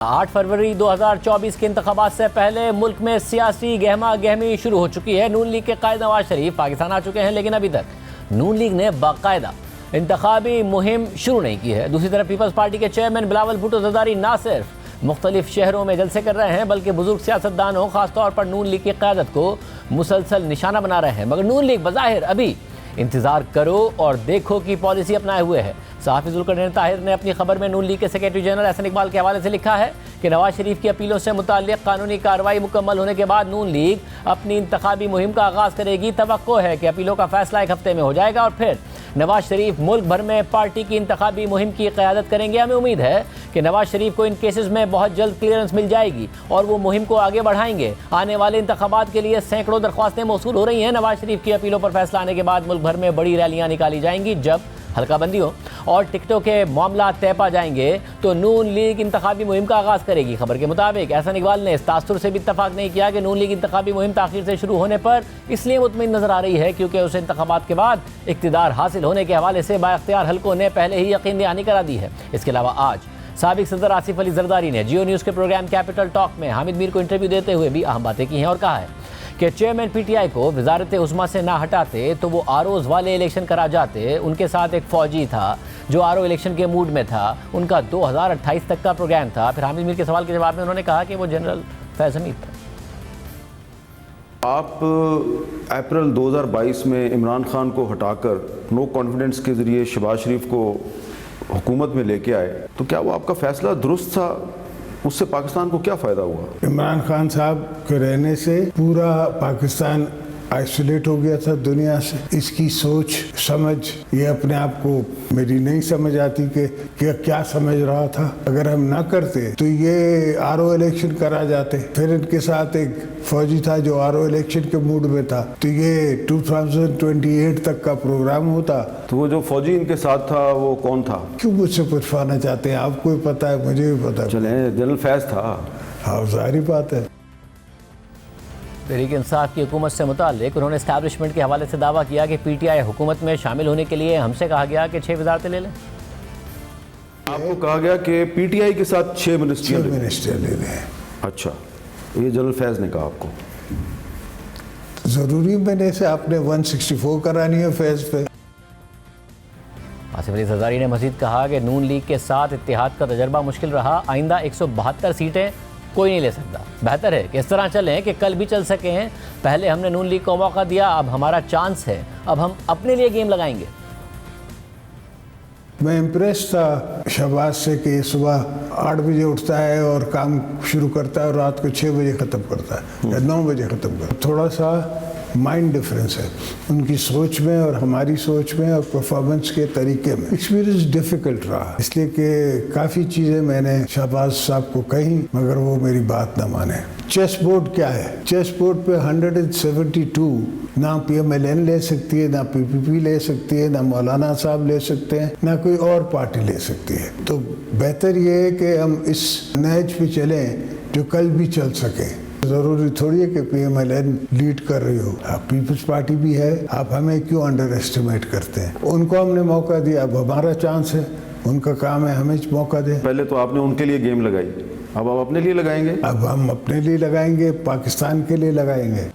8 फरवरी 2024 के इंतखाबात से पहले मुल्क में सियासी गहमा गहमी शुरू हो चुकी है। नून लीग के कायद नवाज शरीफ पाकिस्तान आ चुके हैं, लेकिन अभी तक नून लीग ने बाकायदा इंतखाबी मुहिम शुरू नहीं की है। दूसरी तरफ पीपल्स पार्टी के चेयरमैन बिलावल भुट्टो जरदारी ना सिर्फ मुख्तलिफ शहरों में जलसे कर रहे हैं, बल्कि बुजुर्ग सियासतदानों खासतौर पर नून लीग की क़यादत को मुसलसल निशाना बना रहे हैं। मगर नून लीग बज़ाहिर अभी इंतजार करो और देखो की पॉलिसी अपनाए हुए है। सहाफ़ी ज़ुल्क़रनैन ताहिर ने अपनी खबर में नून लीग के सेक्रेटरी जनरल एहसन इकबाल के हवाले से लिखा है कि नवाज शरीफ की अपीलों से मुताल्लिक़ कानूनी कार्रवाई मुकम्मल होने के बाद नून लीग अपनी इंतखाबी मुहिम का आगाज़ करेगी। तवक्को है कि अपीलों का फैसला एक हफ्ते में हो जाएगा और फिर नवाज शरीफ मुल्क भर में पार्टी की इंतखाबी मुहिम की क़यादत करेंगे। हमें उम्मीद है कि नवाज शरीफ को इन केसेस में बहुत जल्द क्लियरेंस मिल जाएगी और वो मुहिम को आगे बढ़ाएंगे। आने वाले इंतखाबात के लिए सैकड़ों दरख्वास्तें मौसूल हो रही हैं। नवाज शरीफ की अपीलों पर फैसला आने के बाद मुल्क भर में बड़ी रैलियाँ निकाली जाएंगी। जब हल्काबंदी हो और टिकटों के मामला तय पा जाएंगे तो नून लीग इंतखाबी मुहिम का आगाज़ करेगी। खबर के मुताबिक एहसन इकबाल ने इस तासुर से भी इत्तफाक नहीं किया कि नून लीग इंतखाबी मुहिम ताख़ीर से शुरू होने पर इसलिए मुतमिन नजर आ रही है क्योंकि उसे इंतखाबात के बाद इक़्तिदार हासिल होने के हवाले से बाइख्तियार हल्कों ने पहले ही यकीन दहानी करा दी है। इसके अलावा आज साबिक सदर आसिफ अली जरदारी ने जियो न्यूज़ के प्रोग्राम कैपिटल टॉक में हामिद मीर को इंटरव्यू देते हुए भी अहम बातें की हैं और कहा है कि चेयरमैन पीटीआई को वजारत उस्मा से ना हटाते तो वो आरओज़ वाले इलेक्शन करा जाते। उनके साथ एक फ़ौजी था जो आरओ इलेक्शन के मूड में था, उनका 2028 तक का प्रोग्राम था। फिर हामिद मीर के सवाल के जवाब में उन्होंने कहा कि वो जनरल फैज़ हमीद था। आप अप्रैल 2022 में इमरान खान को हटाकर नो कॉन्फिडेंस के ज़रिए शहबाज शरीफ को हुकूमत में लेके आए, तो क्या वो आपका फ़ैसला दुरुस्त था? उससे पाकिस्तान को क्या फ़ायदा हुआ? इमरान खान साहब के रहने से पूरा पाकिस्तान आइसोलेट हो गया था दुनिया से। इसकी सोच समझ ये अपने आप को मेरी नहीं समझ आती कि क्या समझ रहा था। अगर हम ना करते तो ये आरओ इलेक्शन करा जाते। फिर इनके साथ एक फौजी था जो आरओ इलेक्शन के मूड में था, तो ये 2028 तक का प्रोग्राम होता। तो वो जो फौजी इनके साथ था वो कौन था? क्यों मुझसे पूछवाना चाहते हैं? आपको भी पता है, मुझे भी पता है। चले, जनरल फैज़ था। हाँ, जाहिर बात है। तहरीक इंसाफ की हुकूमत से मुताल्लिक उन्होंने एस्टैब्लिशमेंट के हवाले से दावा किया कि पीटीआई हुकूमत में शामिल होने के लिए हमसे कहा गया कि 6 वजारतें ले लें। आपको कहा गया कि पीटीआई के साथ 6 मिनिस्ट्रियाँ ले लें। अच्छा, ये जनरल फैज़ ने कहा आपको? ज़रूरी मैंने से आपने 164 करानी है फैज़ पे। आसिफ अली जरदारी ने मज़ीद कहा कि नून लीग के साथ इत्तेहाद का तजर्बा मुश्किल रहा। आइंदा 172 सीटें कोई नहीं ले सकता। बेहतर है कि इस तरह चलें कि कल भी चल सकें। पहले हमने नून लीग को मौका दिया, अब हमारा चांस है, अब हम अपने लिए गेम लगाएंगे। मैं इम्प्रेस था शहबाज से कि सुबह 8 बजे उठता है और काम शुरू करता है और रात को 6 बजे ख़त्म करता है या 9 बजे ख़त्म करता है। थोड़ा सा माइंड डिफरेंस है उनकी सोच में और हमारी सोच में और परफॉर्मेंस के तरीके में। एक्सपीरियंस डिफ़िकल्ट रहा, इसलिए कि काफ़ी चीज़ें मैंने शहबाज साहब को कही मगर वो मेरी बात ना माने। चेस बोर्ड क्या है? चेस बोर्ड पे 172 ना PMLN ले सकती है, ना PPP ले सकती है, ना मौलाना साहब ले सकते हैं, ना कोई और पार्टी ले सकती है। तो बेहतर ये है कि हम इस नहज पे चलें जो कल भी चल सके। ज़रूरी थोड़ी है कि PMLN लीड कर रही हो, पीपल्स पार्टी भी है। आप हमें क्यों अंडर एस्टिमेट करते हैं? उनको हमने मौका दिया, अब हमारा चांस है, उनका काम है हमें मौका दें। पहले तो आपने उनके लिए गेम लगाई, अब आप अपने लिए लगाएंगे? अब हम अपने लिए लगाएंगे, पाकिस्तान के लिए लगाएंगे।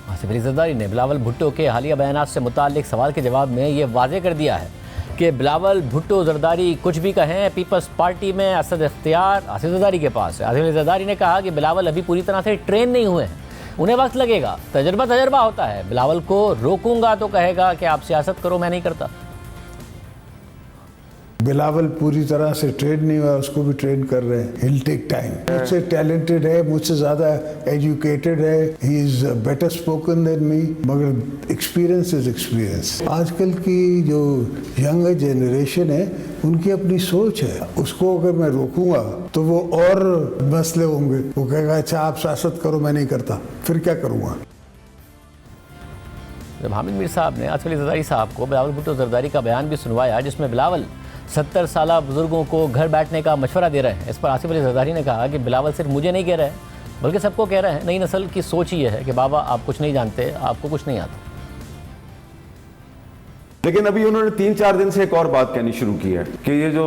आसिफ अली जरदारी ने बिलावल भुट्टो के हालिया बयानात से मुताल्लिक सवाल के जवाब में ये वाज़ेह कर दिया है कि बिलावल भुट्टो जरदारी कुछ भी कहें, पीपल्स पार्टी में असद इख्तियार आसिफ जरदारी के पास है। आसिफ अली जरदारी ने कहा कि बिलावल अभी पूरी तरह से ट्रेन नहीं हुए हैं, उन्हें वक्त लगेगा, तजर्बा होता है। बिलावल को रोकूंगा तो कहेगा कि आप सियासत करो, मैं नहीं करता। बिलावल पूरी तरह से ट्रेन नहीं हुआ, उसको भी ट्रेन कर रहे हैं। हिल टेक टाइम। मुझसे टैलेंटेड है, मुझसे ज़्यादा एजुकेटेड है, he is better spoken than me, मगर एक्सपीरियंस इज़ एक्सपीरियंस। आजकल की जो यंगर जनरेशन है उनकी अपनी सोच है, उसको अगर मैं रोकूंगा तो वो और मसले होंगे। वो कहेगा अच्छा आप सियासत करो, मैं नहीं करता, फिर क्या करूँगा? जब हामिद मीर साहब ने आसिफ अली जरदारी साहब को बिलावल भुट्टो जरदारी का बयान भी सुनवाया जिसमें बिलावल 70 साल बुजुर्गों को घर बैठने का मशवरा दे रहे हैं, इस पर आसिफ अली जरदारी ने कहा कि बिलावल सिर्फ मुझे नहीं कह रहे हैं बल्कि सबको कह रहे हैं। नई नस्ल की सोच ही है कि बाबा आप कुछ नहीं जानते, आपको कुछ नहीं आता। लेकिन अभी उन्होंने 3-4 दिन से एक और बात कहनी शुरू की है कि ये जो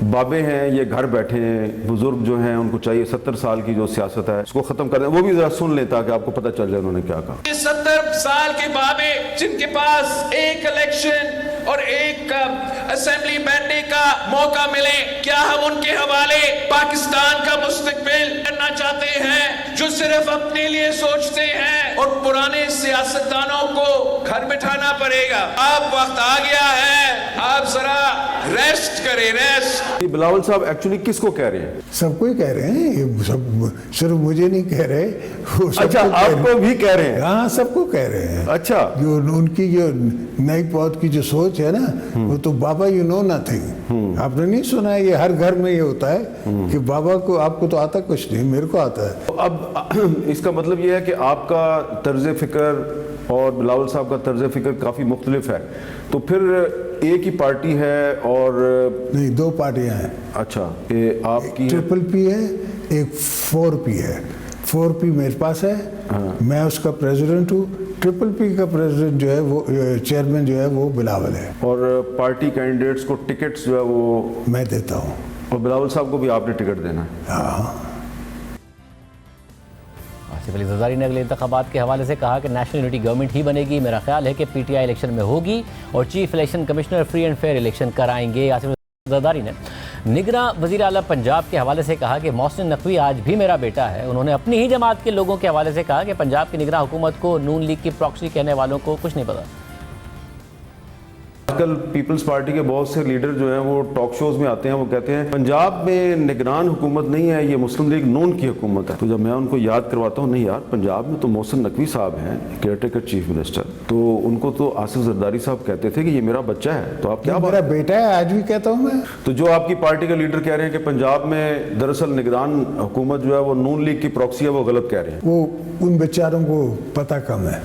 बाबे हैं ये घर बैठे हैं, बुजुर्ग जो हैं उनको चाहिए 70 साल की जो सियासत है उसको खत्म कर दें। वो भी जरा सुन लें ताकि आपको पता चल जाए उन्होंने क्या कहा। 70 साल के बाबे जिनके पास एक इलेक्शन और एक असेंबली बैठने का मौका मिले, क्या हम उनके हवाले पाकिस्तान का मुस्तकबिल करना चाहते हैं जो सिर्फ अपने लिए सोचते हैं और पुराने सियासतदानों को घर बिठाना पड़ेगा। अब वक्त आ गया है, आप जरा रेस्ट करें, रेस्ट। ये बिलावल साहब एक्चुअली किसको कह रहे हैं? सबको ही कह रहे हैं, ये सब सिर्फ मुझे नहीं कह रहे, वो सबको अच्छा, कह रहे आपको भी कह रहे हैं? हाँ, सबको कह रहे हैं। अच्छा, जो उनकी जो नई पौध की जो सोच है ना, वो तो बाबा यू नो नथिंग, आपने नहीं सुना है? ये हर घर में ये होता है कि बाबा को, आपको तो आता कुछ नहीं, मेरे को आता है। तो अब इसका मतलब ये है कि आपका तर्ज फिक्र और बिलावल साहब का तर्ज फिक्र काफ़ी मुख्तलिफ है, तो फिर एक ही पार्टी है और नहीं, दो पार्टियां हैं। अच्छा, ये आपकी ट्रिपल पी है, एक 4P है। 4P मेरे पास है, मैं उसका प्रेसिडेंट हूँ। ट्रिपल पी का प्रेसिडेंट जो है वो, चेयरमैन जो है वो बिलावल है, और पार्टी कैंडिडेट्स को टिकट्स जो है वो मैं देता हूँ। और बिलावल साहब को भी आपने टिकट देना है? हाँ। आसिफ अली जरदारी ने अगले इंतखाबात के हवाले से कहा कि नेशनल यूनिटी गवर्नमेंट ही बनेगी। मेरा ख्याल है कि PTI इलेक्शन में होगी और chief election commissioner free and fair election कराएंगे। आसिफ अली जरदारी ने निगरां वज़ीर आला पंजाब के हवाले से कहा कि मोहसिन नकवी आज भी मेरा बेटा है। उन्होंने अपनी ही जमात के लोगों के हवाले से कहा कि पंजाब की निगरां हुकूमत को नून लीग की प्रॉक्सी कहने वालों को कुछ नहीं पता। आजकल पीपल्स पार्टी के बहुत से लीडर जो हैं वो टॉक शोज में आते हैं, वो कहते हैं पंजाब में निगरान हुकूमत नहीं है, ये मुस्लिम लीग नून की हुकूमत है। तो जब मैं उनको याद करवाता हूँ, नहीं यार, पंजाब में तो मोहसिन नकवी साहब हैं केयरटेकर चीफ मिनिस्टर, तो उनको तो आसिफ जरदारी साहब कहते थे कि ये मेरा बच्चा है। तो आप क्या मेरा बेटा है, आज भी कहता हूँ मैं। तो जो आपकी पार्टी के लीडर कह रहे हैं कि पंजाब में दरअसल निगरान हुकूमत जो है वो नून लीग की प्रॉक्सी है, वो गलत कह रहे हैं। वो उन बेचारों को पता कम है।